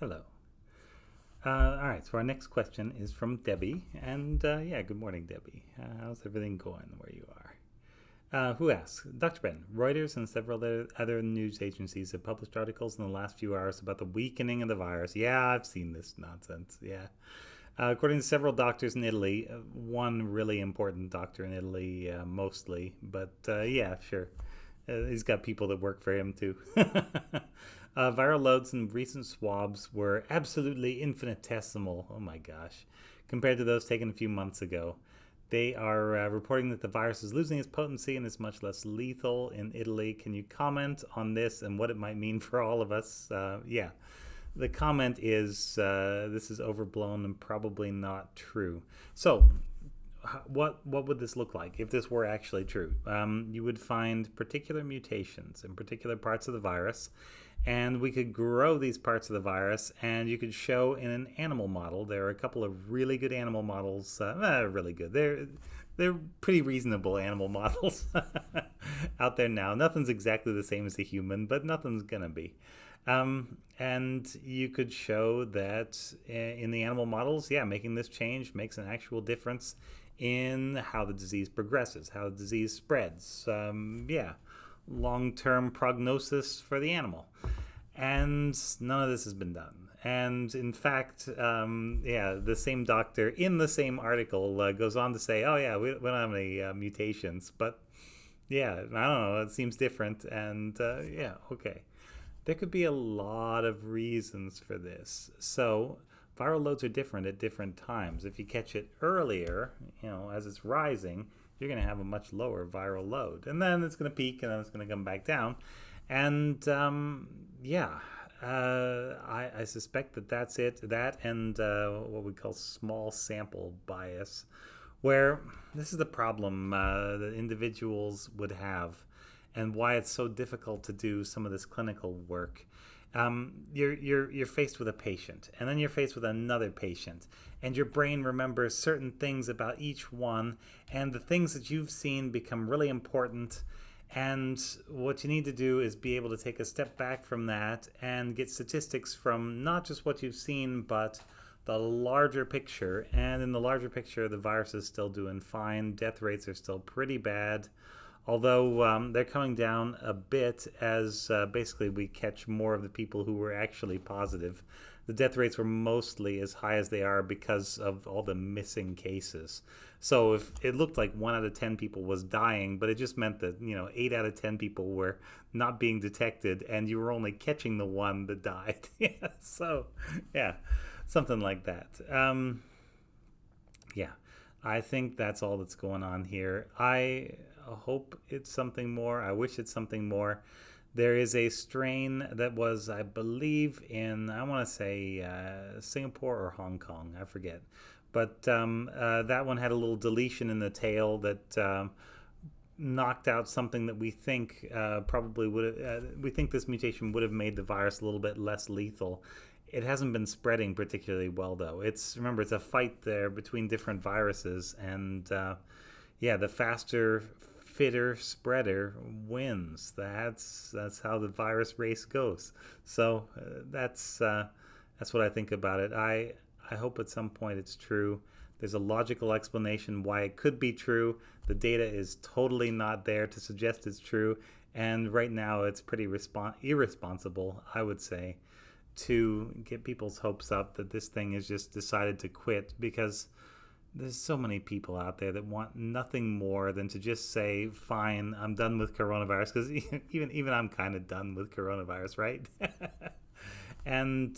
Hello. All right, so our next question is from Debbie. And good morning, Debbie. How's everything going where you are? Who asks? Dr. Ben, Reuters and several other news agencies have published articles in the last few hours about the weakening of the virus. Yeah, I've seen this nonsense. Yeah. According to several doctors in Italy, one really important doctor in Italy mostly, but yeah, sure. He's got people that work for him too. Viral loads in recent swabs were absolutely infinitesimal. Oh my gosh. Compared to those taken a few months ago. They are reporting that the virus is losing its potency and is much less lethal in Italy. Can you comment on this and what it might mean for all of us? Yeah. The comment is this is overblown and probably not true. So, what would this look like if this were actually true? You would find particular mutations in particular parts of the virus, and we could grow these parts of the virus, and you could show in an animal model. There are a couple of really good animal models, really good. They're pretty reasonable animal models out there now. Nothing's exactly the same as a human, but nothing's gonna be. And you could show that in the animal models, yeah, making this change makes an actual difference in how the disease progresses, how the disease spreads. Yeah, long-term prognosis for the animal. And none of this has been done. And in fact, the same doctor in the same article goes on to say, oh yeah, we don't have any mutations, but yeah, I don't know, it seems different. And yeah, okay. There could be a lot of reasons for this. So viral loads are different at different times. If you catch it earlier, as it's rising, you're going to have a much lower viral load. And then it's going to peak and then it's going to come back down. And I suspect that that's it. That and what we call small sample bias, where this is the problem that individuals would have and why it's so difficult to do some of this clinical work. You're faced with a patient, and then you're faced with another patient, and your brain remembers certain things about each one, and the things that you've seen become really important. And what you need to do is be able to take a step back from that and get statistics from not just what you've seen, but the larger picture. And in the larger picture, the virus is still doing fine. Death rates are still pretty bad, although they're coming down a bit as basically we catch more of the people who were actually positive. The death rates were mostly as high as they are because of all the missing cases. So if it looked like 1 out of 10 people was dying, but it just meant that 8 out of 10 people were not being detected, and you were only catching the one that died. Yeah, so yeah, something like that. Yeah, I think that's all that's going on here. I hope it's something more. I wish it's something more. There is a strain that was, I believe, in, I want to say Singapore or Hong Kong. I forget. But that one had a little deletion in the tail that knocked out something that we think probably would have, we think this mutation would have made the virus a little bit less lethal. It hasn't been spreading particularly well, though. Remember, it's a fight there between different viruses, and the faster, fitter spreader wins. That's how the virus race goes. So that's what I think about it. I hope at some point it's true. There's a logical explanation why it could be true. The data is totally not there to suggest it's true, and right now it's pretty irresponsible, I would say, to get people's hopes up that this thing has just decided to quit, because there's so many people out there that want nothing more than to just say, fine, I'm done with coronavirus, because even I'm kind of done with coronavirus, right? And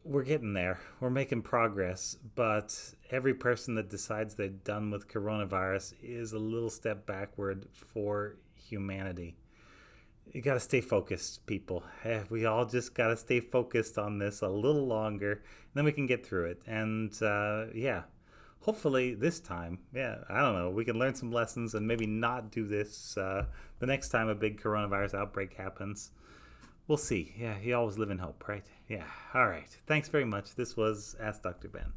we're getting there. We're making progress, but every person that decides they're done with coronavirus is a little step backward for humanity. You got to stay focused, people. We all just got to stay focused on this a little longer, and then we can get through it. And hopefully this time, I don't know, we can learn some lessons and maybe not do this the next time a big coronavirus outbreak happens. We'll see. Yeah, you always live in hope, right? Yeah. All right. Thanks very much. This was Ask Dr. Ben.